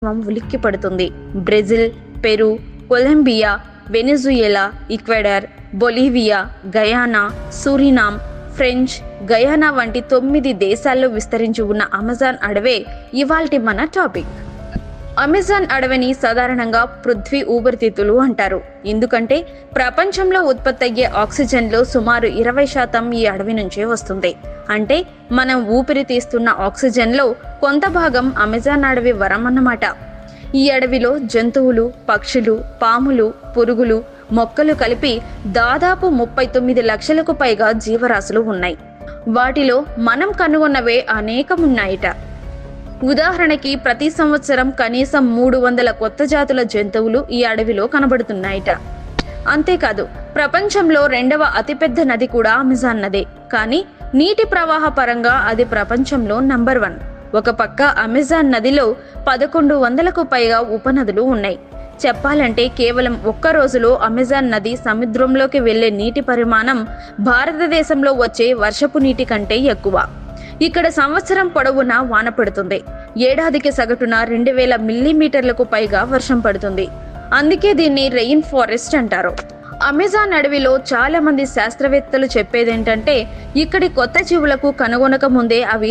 ఉలిక్కి పడుతుంది. Brazil, Peru, Colombia, Venezuela, Ecuador, Bolivia, Guyana, Suriname, French Guiana వంటి 9 దేశాల్లో విస్తరించి ఉన్న అమెజాన్ అడవే ఇవాల్టి మన టాపిక్. అమెజాన్ అడవిని సాధారణంగా పృథ్వీ ఊపిరితిత్తులు అంటారు. ఎందుకంటే ప్రపంచంలో ఉత్పత్తి అయ్యే ఆక్సిజన్లో సుమారు 20% ఈ అడవి నుంచే వస్తుంది. అంటే మనం ఊపిరి తీస్తున్న ఆక్సిజన్లో కొంత భాగం అమెజాన్ అడవి వరం అన్నమాట. ఈ అడవిలో జంతువులు, పక్షులు, పాములు, పురుగులు, మొక్కలు కలిపి దాదాపు 39 లక్షలకు పైగా జీవరాశులు ఉన్నాయి. వాటిలో మనం కనుగొన్నవే అనేకమున్నాయిట. ఉదాహరణకి ప్రతి సంవత్సరం కనీసం 300 కొత్త జాతుల జంతువులు ఈ అడవిలో కనబడుతున్నాయిట. అంతేకాదు, ప్రపంచంలో 2వ అతిపెద్ద నది కూడా అమెజాన్ నదే. కానీ నీటి ప్రవాహ పరంగా అది ప్రపంచంలో నంబర్ 1. ఒక పక్క అమెజాన్ నదిలో 1100కు పైగా ఉపనదులు ఉన్నాయి. చెప్పాలంటే కేవలం ఒక్క రోజులో అమెజాన్ నది సముద్రంలోకి వెళ్లే నీటి పరిమాణం భారతదేశంలో వచ్చే వర్షపు నీటి కంటే ఎక్కువ. ఇక్కడ సంవత్సరం పొడవునా వాన పడుతుంది. ఏడాదికి సగటున 2000 మిల్లీమీటర్లకు పైగా వర్షం పడుతుంది. అందుకే దీన్ని రెయిన్ ఫారెస్ట్ అంటారు. అమెజాన్ అడవిలో చాలా మంది శాస్త్రవేత్తలు చెప్పేదేంటంటే ఇక్కడి కొత్త జీవులకు కనుగొనక ముందే అవి